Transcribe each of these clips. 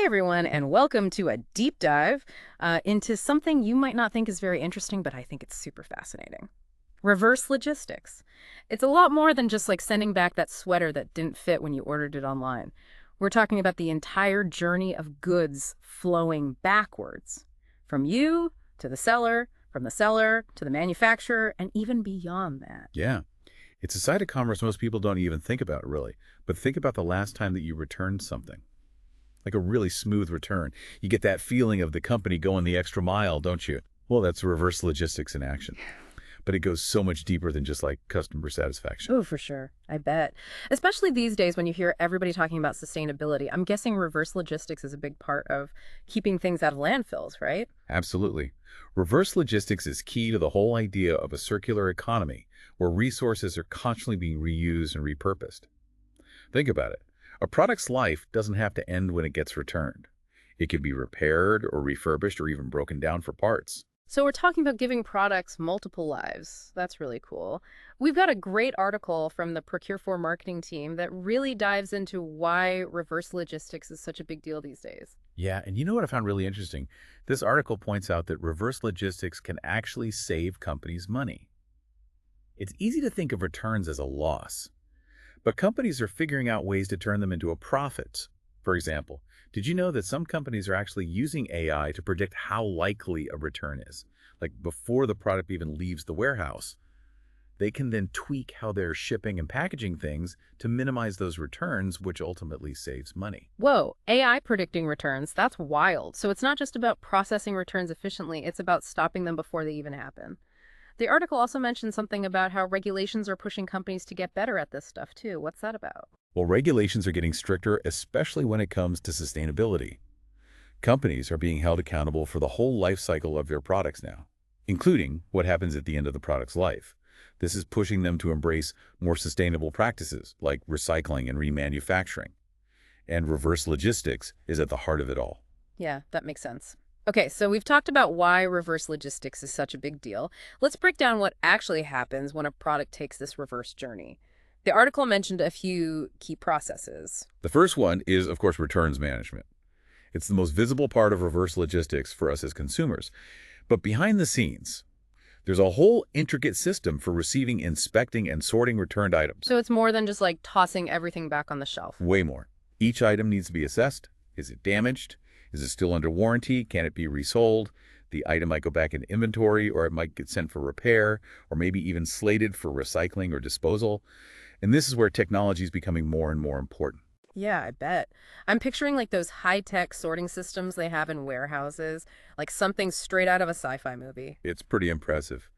Hey everyone, and welcome to a deep dive into something you might not think is very interesting, but I think it's super fascinating. Reverse logistics. It's a lot more than just like sending back that sweater that didn't fit when you ordered it online. We're talking about the entire journey of goods flowing backwards, from you to the seller, from the seller to the manufacturer, and even beyond that. Yeah, it's a side of commerce most people don't even think about, really. But think about the last time that you returned something, like a really smooth return. You get that feeling of the company going the extra mile, don't you? Well, that's reverse logistics in action. But it goes so much deeper than just like customer satisfaction. Oh, for sure. I bet. Especially these days when you hear everybody talking about sustainability. I'm guessing reverse logistics is a big part of keeping things out of landfills, right? Absolutely. Reverse logistics is key to the whole idea of a circular economy where resources are constantly being reused and repurposed. Think about it. A product's life doesn't have to end when it gets returned. It can be repaired or refurbished or even broken down for parts. So we're talking about giving products multiple lives. That's really cool. We've got a great article from the Procure for marketing team that really dives into why reverse logistics is such a big deal these days. Yeah, and you know what I found really interesting? This article points out that reverse logistics can actually save companies money. It's easy to think of returns as a loss, but companies are figuring out ways to turn them into a profit. For example, did you know that some companies are actually using AI to predict how likely a return is? Like before the product even leaves the warehouse, they can then tweak how they're shipping and packaging things to minimize those returns, which ultimately saves money. Whoa, AI predicting returns, that's wild. So it's not just about processing returns efficiently, it's about stopping them before they even happen. The article also mentioned something about how regulations are pushing companies to get better at this stuff too. What's that about? Well, regulations are getting stricter, especially when it comes to sustainability. Companies are being held accountable for the whole life cycle of their products now, including what happens at the end of the product's life. This is pushing them to embrace more sustainable practices like recycling and remanufacturing. And reverse logistics is at the heart of it all. Yeah, that makes sense. Okay, so we've talked about why reverse logistics is such a big deal. Let's break down what actually happens when a product takes this reverse journey. The article mentioned a few key processes. The first one is, of course, returns management. It's the most visible part of reverse logistics for us as consumers. But behind the scenes, there's a whole intricate system for receiving, inspecting, and sorting returned items. So it's more than just like tossing everything back on the shelf. Way more. Each item needs to be assessed. Is it damaged? Is it still under warranty? Can it be resold? The item might go back in inventory, or it might get sent for repair, or maybe even slated for recycling or disposal. And this is where technology is becoming more and more important. Yeah, I bet. I'm picturing like those high-tech sorting systems they have in warehouses, like something straight out of a sci-fi movie. It's pretty impressive.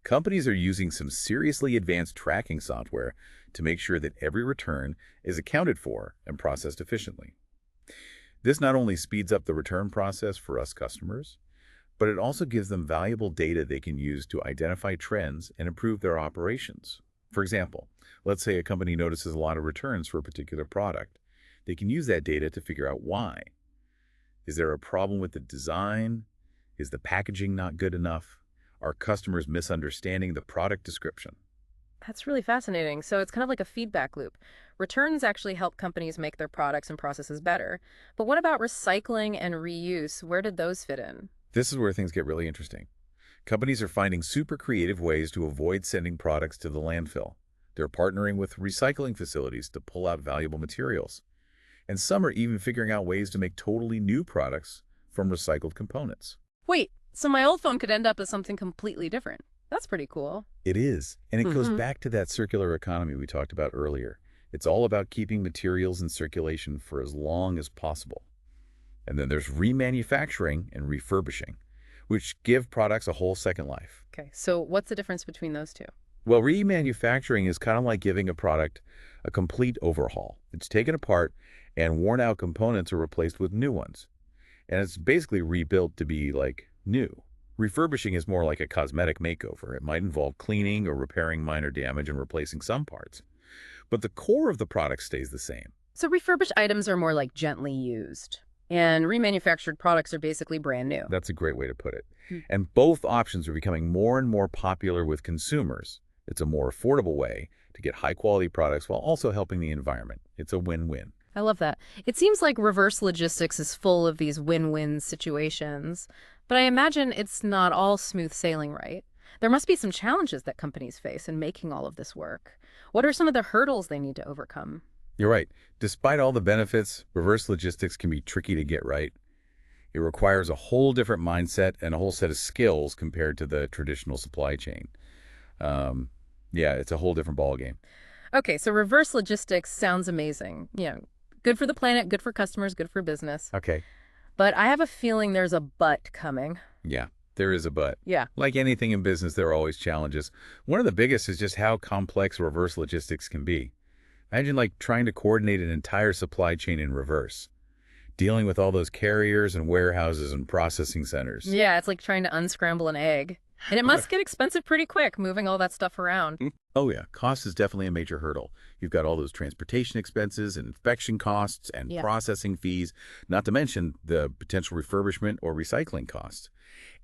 Companies are using some seriously advanced tracking software to make sure that every return is accounted for and processed efficiently. This not only speeds up the return process for us customers, but it also gives them valuable data they can use to identify trends and improve their operations. For example, let's say a company notices a lot of returns for a particular product. They can use that data to figure out why. Is there a problem with the design? Is the packaging not good enough? Are customers misunderstanding the product description? That's really fascinating. So it's kind of like a feedback loop. Returns actually help companies make their products and processes better. But what about recycling and reuse? Where did those fit in? This is where things get really interesting. Companies are finding super creative ways to avoid sending products to the landfill. They're partnering with recycling facilities to pull out valuable materials. And some are even figuring out ways to make totally new products from recycled components. Wait, so my old phone could end up as something completely different. That's pretty cool. It is, and it goes back to that circular economy we talked about earlier. It's all about keeping materials in circulation for as long as possible. And then there's remanufacturing and refurbishing, which give products a whole second life. Okay, so what's the difference between those two? Well, remanufacturing is kind of like giving a product a complete overhaul. It's taken apart and worn out components are replaced with new ones. And it's basically rebuilt to be like new. Refurbishing is more like a cosmetic makeover. It might involve cleaning or repairing minor damage and replacing some parts. But the core of the product stays the same. So refurbished items are more like gently used, and remanufactured products are basically brand new. That's a great way to put it. Hmm. And both options are becoming more and more popular with consumers. It's a more affordable way to get high-quality products while also helping the environment. It's a win-win. I love that. It seems like reverse logistics is full of these win-win situations, but I imagine it's not all smooth sailing, right? There must be some challenges that companies face in making all of this work. What are some of the hurdles they need to overcome? You're right. Despite all the benefits, reverse logistics can be tricky to get right. It requires a whole different mindset and a whole set of skills compared to the traditional supply chain. Um, yeah, it's a whole different ballgame. Okay, so reverse logistics sounds amazing. Good for the planet, good for customers, good for business. Okay. But I have a feeling there's a but coming. Yeah, there is a but. Yeah. Like anything in business, there are always challenges. One of the biggest is just how complex reverse logistics can be. Imagine like trying to coordinate an entire supply chain in reverse, dealing with all those carriers and warehouses and processing centers. Yeah, it's like trying to unscramble an egg. And it must get expensive pretty quick moving all that stuff around. Oh yeah, cost is definitely a major hurdle. You've got all those transportation expenses and inspection costs and Yeah. processing fees, not to mention the potential refurbishment or recycling costs.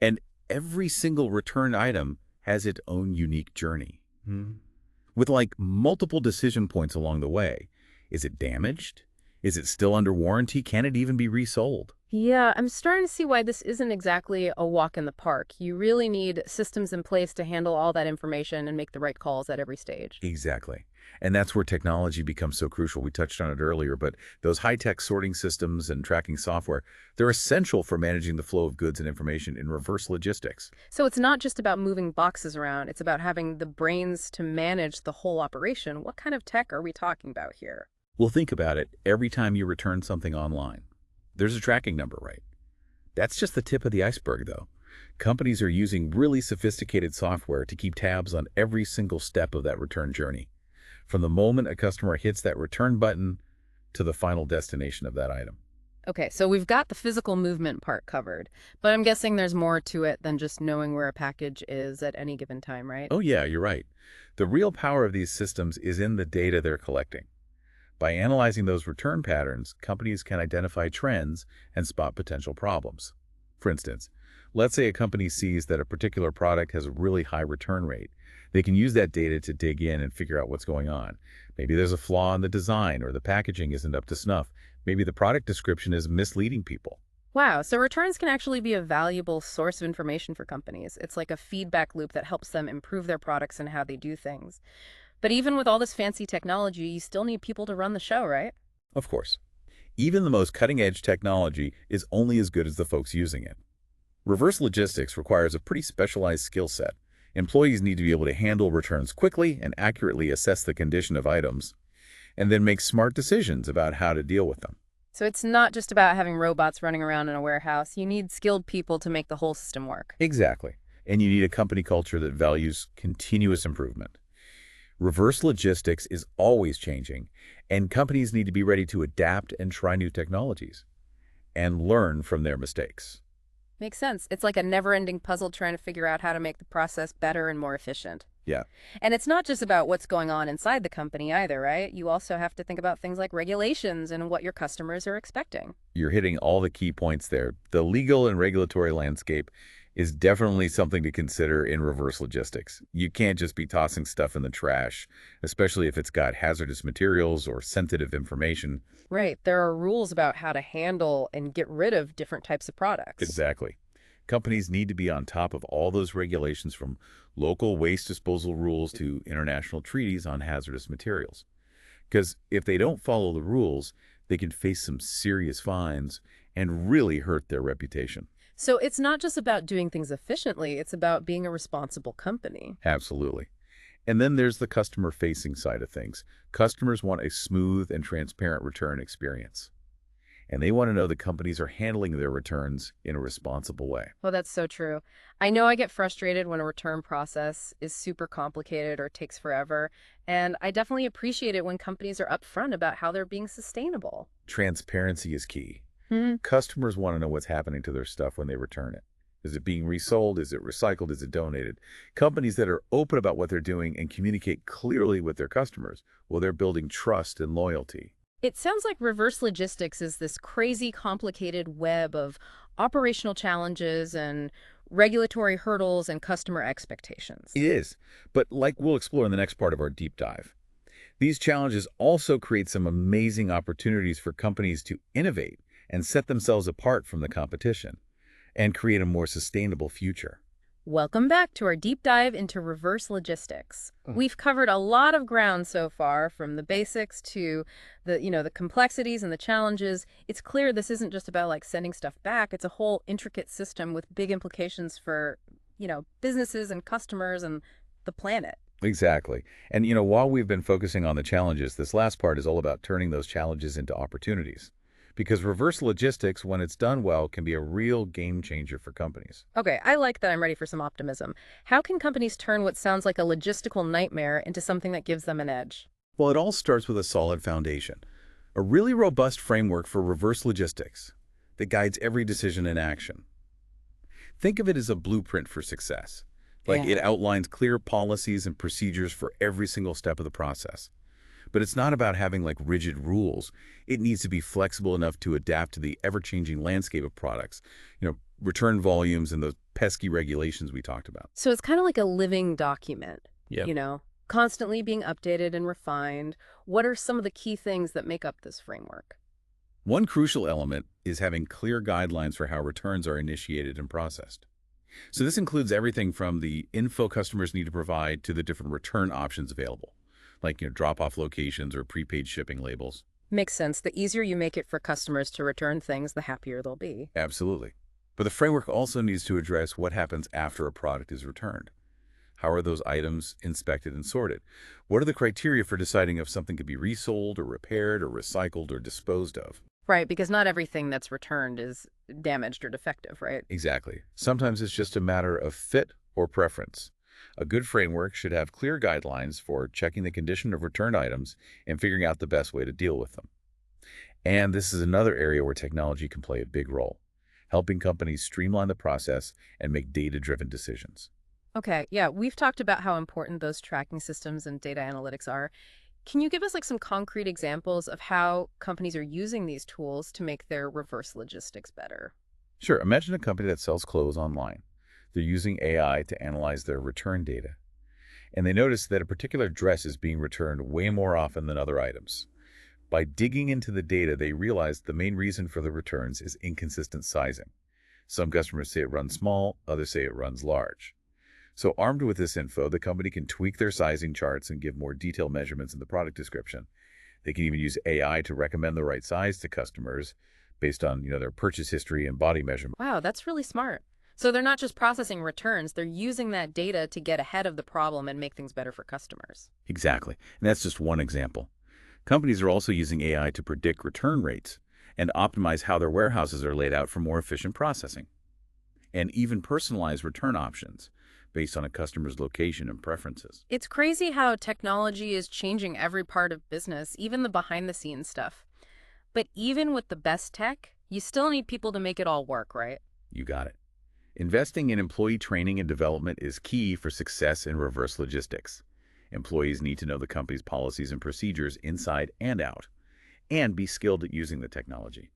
And every single return item has its own unique journey, with like multiple decision points along the way. Is it damaged? Is it still under warranty? Can it even be resold? Yeah, I'm starting to see why this isn't exactly a walk in the park. You really need systems in place to handle all that information and make the right calls at every stage. Exactly. And that's where technology becomes so crucial. We touched on it earlier, but those high-tech sorting systems and tracking software, they're essential for managing the flow of goods and information in reverse logistics. So it's not just about moving boxes around, it's about having the brains to manage the whole operation. What kind of tech are we talking about here? Well, think about it. Every time you return something online, there's a tracking number, right? That's just the tip of the iceberg, though. Companies are using really sophisticated software to keep tabs on every single step of that return journey, from the moment a customer hits that return button to the final destination of that item. Okay, so we've got the physical movement part covered, but I'm guessing there's more to it than just knowing where a package is at any given time, right? Oh yeah, you're right. The real power of these systems is in the data they're collecting. By analyzing those return patterns, companies can identify trends and spot potential problems. For instance, let's say a company sees that a particular product has a really high return rate. They can use that data to dig in and figure out what's going on. Maybe there's a flaw in the design or the packaging isn't up to snuff. Maybe the product description is misleading people. Wow, so returns can actually be a valuable source of information for companies. It's like a feedback loop that helps them improve their products and how they do things. But even with all this fancy technology, you still need people to run the show, right? Of course, even the most cutting-edge technology is only as good as the folks using it. Reverse logistics requires a pretty specialized skill set. Employees need to be able to handle returns quickly and accurately assess the condition of items, and then make smart decisions about how to deal with them. So it's not just about having robots running around in a warehouse. You need skilled people to make the whole system work. Exactly. And you need a company culture that values continuous improvement. Reverse logistics is always changing, and companies need to be ready to adapt and try new technologies and learn from their mistakes. Makes sense. It's like a never-ending puzzle trying to figure out how to make the process better and more efficient. Yeah, And it's not just about what's going on inside the company either, right? You also have to think about things like regulations and what your customers are expecting. you're hitting all the key points there. The legal and regulatory landscape is definitely something to consider in reverse logistics. You can't just be tossing stuff in the trash, especially if it's got hazardous materials or sensitive information. Right. There are rules about how to handle and get rid of different types of products. Exactly. Companies need to be on top of all those regulations, from local waste disposal rules to international treaties on hazardous materials. Because if they don't follow the rules, they can face some serious fines and really hurt their reputation. So it's not just about doing things efficiently, it's about being a responsible company. Absolutely. And then there's the customer-facing side of things. Customers want a smooth and transparent return experience, and they want to know the companies are handling their returns in a responsible way. Well, that's so true. I know I get frustrated when a return process is super complicated or takes forever, and I definitely appreciate it when companies are upfront about how they're being sustainable. Transparency is key. Hmm. Customers want to know what's happening to their stuff when they return it. Is it being resold? Is it recycled? Is it donated? Companies that are open about what they're doing and communicate clearly with their customers, well, they're building trust and loyalty. It sounds like reverse logistics is this crazy, complicated web of operational challenges and regulatory hurdles and customer expectations. It is. But like we'll explore in the next part of our deep dive, These challenges also create some amazing opportunities for companies to innovate and set themselves apart from the competition and create a more sustainable future. Welcome back to our deep dive into reverse logistics. We've covered a lot of ground so far, from the basics to the complexities and the challenges. It's clear this isn't just about like sending stuff back. It's a whole intricate system with big implications for, businesses and customers and the planet. Exactly. And, while we've been focusing on the challenges, this last part is all about turning those challenges into opportunities. Because reverse logistics, when it's done well, can be a real game changer for companies. Okay, I like that. I'm ready for some optimism. How can companies turn what sounds like a logistical nightmare into something that gives them an edge? Well, it all starts with a solid foundation, a really robust framework for reverse logistics that guides every decision and action. Think of it as a blueprint for success. Like Yeah. it outlines clear policies and procedures for every single step of the process. But it's not about having like rigid rules. It needs to be flexible enough to adapt to the ever-changing landscape of products, return volumes and those pesky regulations we talked about. So it's kind of like a living document, Yep. constantly being updated and refined. What are some of the key things that make up this framework? One crucial element is having clear guidelines for how returns are initiated and processed. So this includes everything from the info customers need to provide to the different return options available, like drop-off locations or prepaid shipping labels. Makes sense. The easier you make it for customers to return things, the happier they'll be. Absolutely. But the framework also needs to address what happens after a product is returned. How are those items inspected and sorted? What are the criteria for deciding if something could be resold or repaired or recycled or disposed of? Right, because not everything that's returned is damaged or defective, right? Exactly. Sometimes it's just a matter of fit or preference. A good framework should have clear guidelines for checking the condition of returned items and figuring out the best way to deal with them. And this is another area where technology can play a big role, helping companies streamline the process and make data-driven decisions. Okay, yeah, we've talked about how important those tracking systems and data analytics are. Can you give us like some concrete examples of how companies are using these tools to make their reverse logistics better? Sure, imagine a company that sells clothes online. They're using AI to analyze their return data, and they notice that a particular dress is being returned way more often than other items. By digging into the data, they realize the main reason for the returns is inconsistent sizing. Some customers say it runs small, others say it runs large. So armed with this info, the company can tweak their sizing charts and give more detailed measurements in the product description. They can even use AI to recommend the right size to customers based on, their purchase history and body measurement. Wow, that's really smart. So they're not just processing returns, they're using that data to get ahead of the problem and make things better for customers. Exactly. And that's just one example. Companies are also using AI to predict return rates and optimize how their warehouses are laid out for more efficient processing, and even personalize return options based on a customer's location and preferences. It's crazy how technology is changing every part of business, even the behind the scenes stuff. But even with the best tech, you still need people to make it all work, right? You got it. Investing in employee training and development is key for success in reverse logistics. Employees need to know the company's policies and procedures inside and out, and be skilled at using the technology,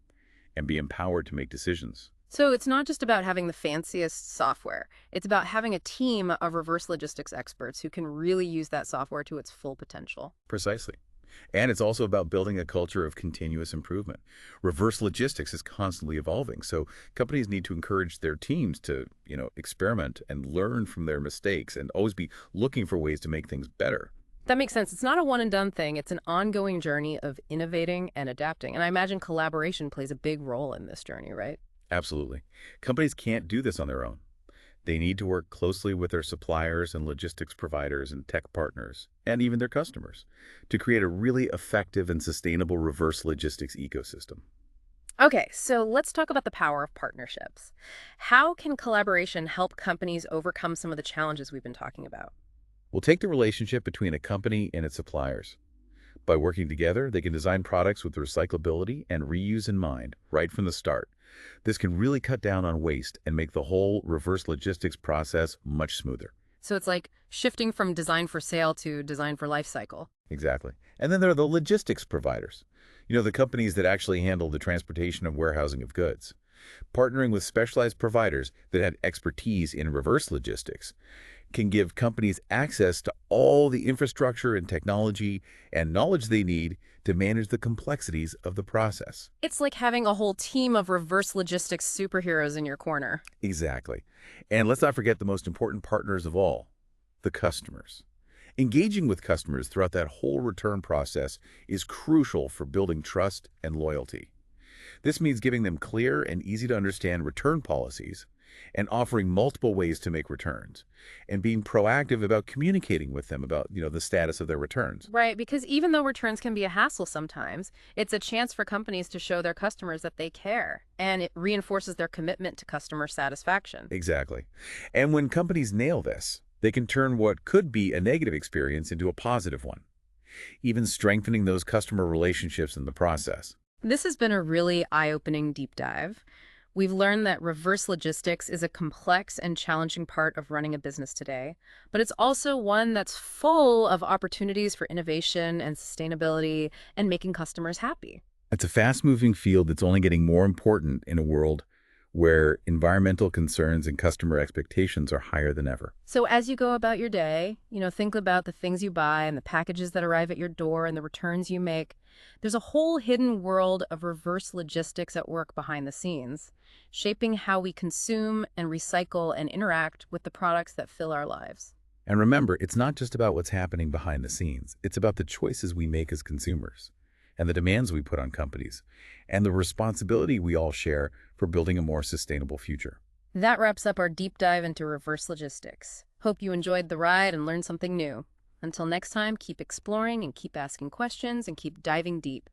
and be empowered to make decisions. So it's not just about having the fanciest software. It's about having a team of reverse logistics experts who can really use that software to its full potential. Precisely. And it's also about building a culture of continuous improvement. Reverse logistics is constantly evolving, so companies need to encourage their teams to, experiment and learn from their mistakes and always be looking for ways to make things better. That makes sense. It's not a one and done thing. It's an ongoing journey of innovating and adapting. And I imagine collaboration plays a big role in this journey, right? Absolutely. Companies can't do this on their own. They need to work closely with their suppliers and logistics providers and tech partners, and even their customers, to create a really effective and sustainable reverse logistics ecosystem. Okay, so let's talk about the power of partnerships. How can collaboration help companies overcome some of the challenges we've been talking about? We'll take the relationship between a company and its suppliers. By working together, they can design products with recyclability and reuse in mind right from the start. This can really cut down on waste and make the whole reverse logistics process much smoother. So it's like shifting from design for sale to design for life cycle. Exactly. And then there are the logistics providers. The companies that actually handle the transportation and warehousing of goods. Partnering with specialized providers that have expertise in reverse logistics can give companies access to all the infrastructure and technology and knowledge they need to manage the complexities of the process. It's like having a whole team of reverse logistics superheroes in your corner. Exactly. And let's not forget the most important partners of all, the customers. Engaging with customers throughout that whole return process is crucial for building trust and loyalty. This means giving them clear and easy to understand return policies and offering multiple ways to make returns and being proactive about communicating with them about, the status of their returns. Right, because even though returns can be a hassle sometimes, it's a chance for companies to show their customers that they care, and it reinforces their commitment to customer satisfaction. Exactly. And when companies nail this, they can turn what could be a negative experience into a positive one, even strengthening those customer relationships in the process. This has been a really eye-opening deep dive. We've learned that reverse logistics is a complex and challenging part of running a business today, but it's also one that's full of opportunities for innovation and sustainability and making customers happy. It's a fast-moving field that's only getting more important in a world where environmental concerns and customer expectations are higher than ever. So as you go about your day, think about the things you buy and the packages that arrive at your door and the returns you make. There's a whole hidden world of reverse logistics at work behind the scenes, shaping how we consume and recycle and interact with the products that fill our lives. And remember, it's not just about what's happening behind the scenes. It's about the choices we make as consumers and the demands we put on companies and the responsibility we all share for building a more sustainable future. That wraps up our deep dive into reverse logistics. Hope you enjoyed the ride and learned something new. Until next time, keep exploring and keep asking questions and keep diving deep.